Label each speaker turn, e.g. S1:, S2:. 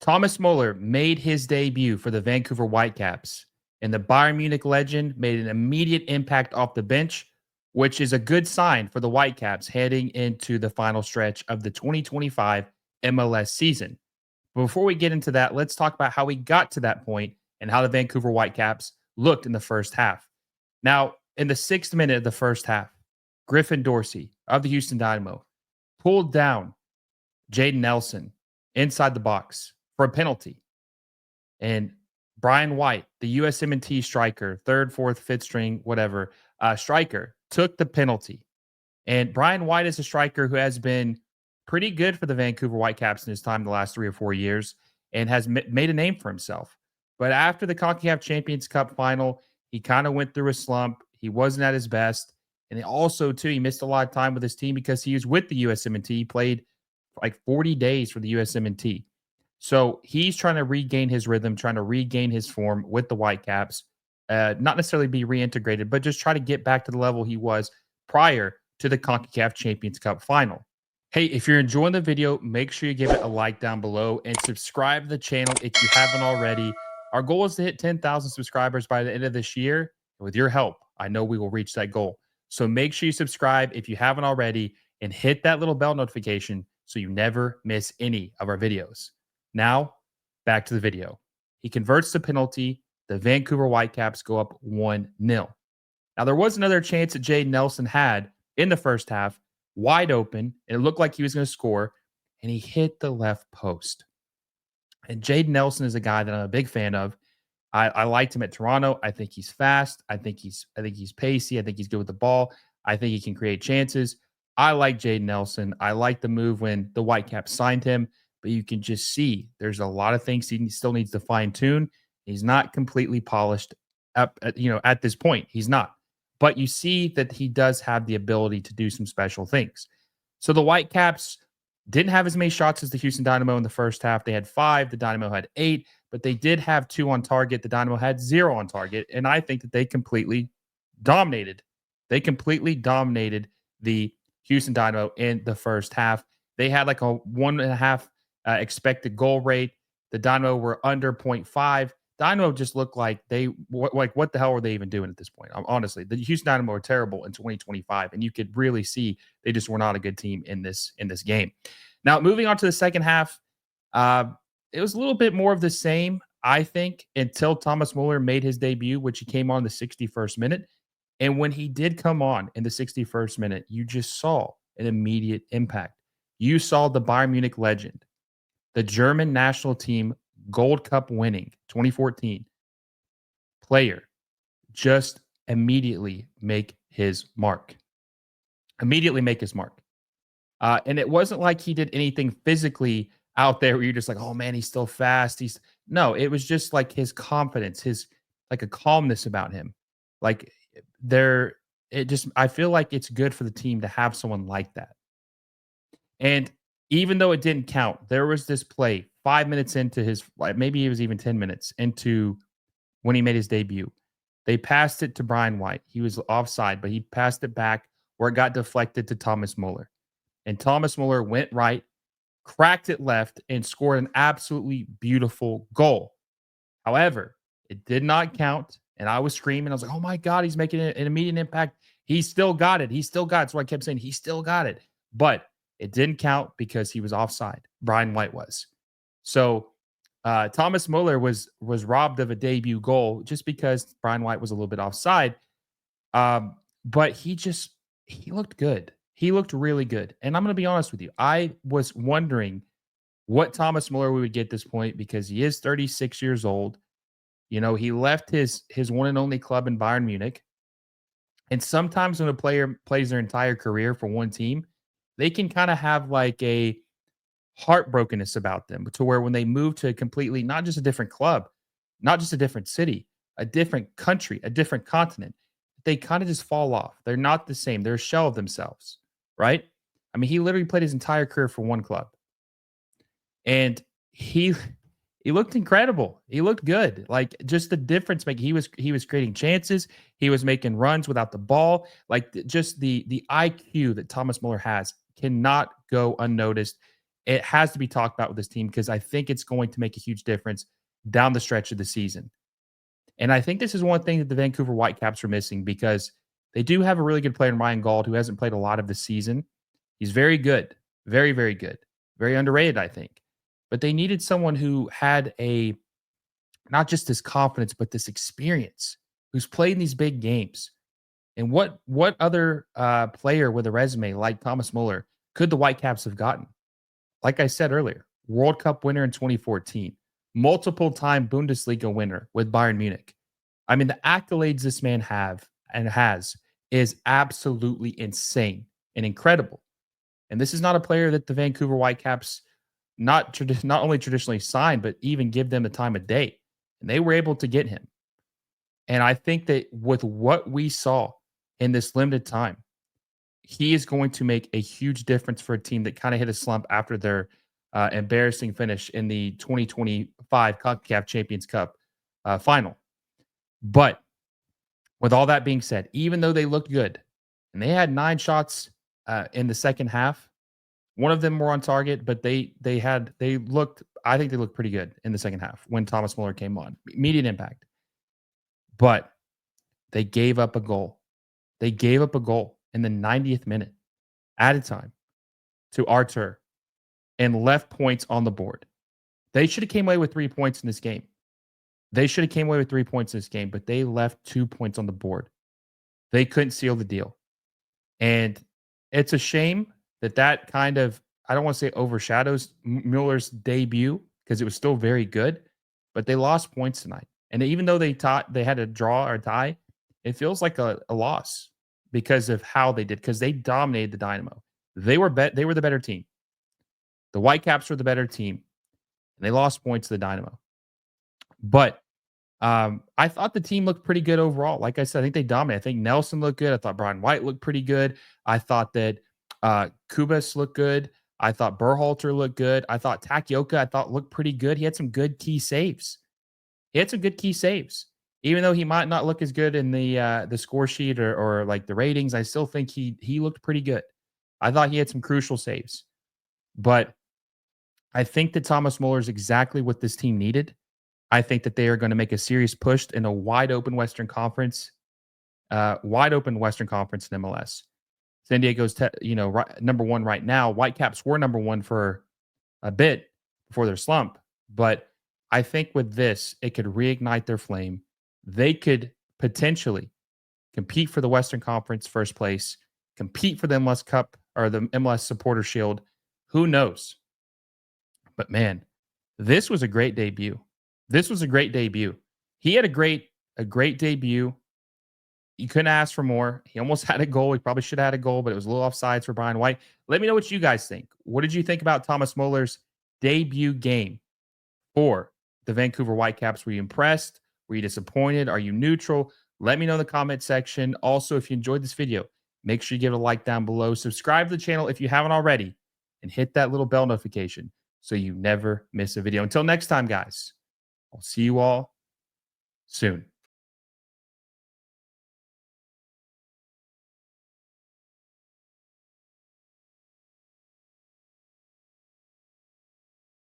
S1: Thomas Müller made his debut for the Vancouver Whitecaps, and the Bayern Munich legend made an immediate impact off the bench, which is a good sign for the Whitecaps heading into the final stretch of the 2025 MLS season. But before we get into that, let's talk about how we got to that point and how the Vancouver Whitecaps looked in the first half. Now, in the 6th minute of the first half, Griffin Dorsey of the Houston Dynamo pulled down Jaden Nelson inside the box for a penalty. And Brian White, the USMNT striker, 3rd, 4th, 5th string, whatever, striker, took the penalty. And Brian White is a striker who has been pretty good for the Vancouver Whitecaps in his time the last 3 or 4 years and has made a name for himself. But after the CONCACAF Champions Cup final, he kind of went through a slump. He wasn't at his best. And also, too, he missed a lot of time with his team because he was with the USMNT. He played like 40 days for the USMNT. So he's trying to regain his rhythm, trying to regain his form with the Whitecaps, not necessarily be reintegrated, but just try to get back to the level he was prior to the CONCACAF Champions Cup final. Hey, if you're enjoying the video, make sure you give it a like down below and subscribe to the channel if you haven't already. Our goal is to hit 10,000 subscribers by the end of this year. With your help, I know we will reach that goal. So make sure you subscribe if you haven't already and hit that little bell notification so you never miss any of our videos. Now, back to the video. He converts the penalty. The Vancouver Whitecaps go up 1-0. Now, there was another chance that Jaden Nelson had in the first half, wide open. It looked like he was going to score, and he hit the left post. And Jaden Nelson is a guy that I'm a big fan of. I liked him at Toronto. I think he's fast. I think he's pacey. I think he's good with the ball. I think he can create chances. I like Jaden Nelson. I like the move when the Whitecaps signed him, but you can just see there's a lot of things he still needs to fine tune. He's not completely polished up at this point. He's not. But you see that he does have the ability to do some special things. So the Whitecaps didn't have as many shots as the Houston Dynamo in the first half. They had 5. The Dynamo had 8, but they did have 2 on target. The Dynamo had 0 on target, and I think that they completely dominated. They completely dominated the Houston Dynamo in the first half. They had like a 1.5 expected goal rate. The Dynamo were under 0.5. Dynamo just looked like what the hell were they even doing at this point? Honestly, the Houston Dynamo are terrible in 2025, and you could really see they just were not a good team in this game. Now, moving on to the second half, it was a little bit more of the same, I think, until Thomas Müller made his debut, which he came on the 61st minute. And when he did come on in the 61st minute, you just saw an immediate impact. You saw the Bayern Munich legend, the German national team Gold Cup winning 2014 player, just immediately make his mark. Immediately make his mark. And it wasn't like he did anything physically out there where you're just like, oh man, he's still fast. No, it was just like his confidence, his like a calmness about him. Like I feel like it's good for the team to have someone like that. And even though it didn't count, there was this play 5 minutes into his, maybe it was even 10 minutes into when he made his debut. They passed it to Brian White. He was offside, but he passed it back where it got deflected to Thomas Müller. And Thomas Müller went right, cracked it left, and scored an absolutely beautiful goal. However, it did not count, and I was screaming. I was like, oh my God, he's making an immediate impact. He still got it. He still got it. So I kept saying, he still got it. But it didn't count because he was offside. Brian White was. So Thomas Müller was robbed of a debut goal just because Brian White was a little bit offside. But he looked good. He looked really good. And I'm going to be honest with you. I was wondering what Thomas Müller would get at this point because he is 36 years old. You know, he left his one and only club in Bayern Munich. And sometimes when a player plays their entire career for one team, they can kind of have like a heartbrokenness about them to where when they move to a completely, not just a different club, not just a different city, a different country, a different continent, they kind of just fall off. They're not the same. They're a shell of themselves, right? I mean, he literally played his entire career for one club. And he looked incredible. He looked good. Like just the difference making. He was creating chances. He was making runs without the ball. Like just the IQ that Thomas Müller has cannot go unnoticed. it has to be talked about with this team because I think it's going to make a huge difference down the stretch of the season. And I think this is one thing that the Vancouver Whitecaps are missing because they do have a really good player in Ryan Gauld who hasn't played a lot of the season. He's very good, very, very good, very underrated, I think. But they needed someone who had not just this confidence, but this experience, who's played in these big games. And what other player with a resume like Thomas Müller could the Whitecaps have gotten? Like I said earlier, World Cup winner in 2014, multiple time Bundesliga winner with Bayern Munich. I mean, the accolades this man has is absolutely insane and incredible. And this is not a player that the Vancouver Whitecaps not only traditionally signed, but even give them the time of day. And they were able to get him. And I think that with what we saw in this limited time, he is going to make a huge difference for a team that kind of hit a slump after their embarrassing finish in the 2025 CONCACAF Champions Cup final. But with all that being said, even though they looked good, and they had 9 shots in the second half, one of them were on target, but I think they looked pretty good in the second half when Thomas Müller came on. Immediate impact. But they gave up a goal. They gave up a goal in the 90th minute added time to Artur and left points on the board. They should have came away with 3 points in this game. But they left 2 points on the board. They couldn't seal the deal. And it's a shame that kind of, I don't want to say overshadows Müller's debut because it was still very good, but they lost points tonight. And even though they had a draw or tie, it feels like a loss because of how they did, because they dominated the Dynamo. They were the better team. The Whitecaps were the better team, and they lost points to the Dynamo. But I thought the team looked pretty good overall. Like I said, I think they dominated. I think Nelson looked good. I thought Brian White looked pretty good. I thought that Kubas looked good. I thought Berhalter looked good. I thought Takioka, looked pretty good. He had some good key saves. Even though he might not look as good in the score sheet or like the ratings, I still think he looked pretty good. I thought he had some crucial saves. But I think that Thomas Müller is exactly what this team needed. I think that they are going to make a serious push in a wide open Western Conference in MLS. San Diego's number one right now. Whitecaps were number one for a bit before their slump, but I think with this, it could reignite their flame. They could potentially compete for the Western Conference first place, compete for the MLS Cup or the MLS Supporter Shield. Who knows? But man, this was a great debut. He had a great debut. You couldn't ask for more. He almost had a goal. He probably should have had a goal, but it was a little offsides for Brian White. Let me know what you guys think. What did you think about Thomas Müller's debut game for the Vancouver Whitecaps? Were you impressed? Were you disappointed? Are you neutral? Let me know in the comment section. Also, if you enjoyed this video, make sure you give it a like down below. Subscribe to the channel if you haven't already, and hit that little bell notification so you never miss a video. Until next time, guys, I'll see you all soon.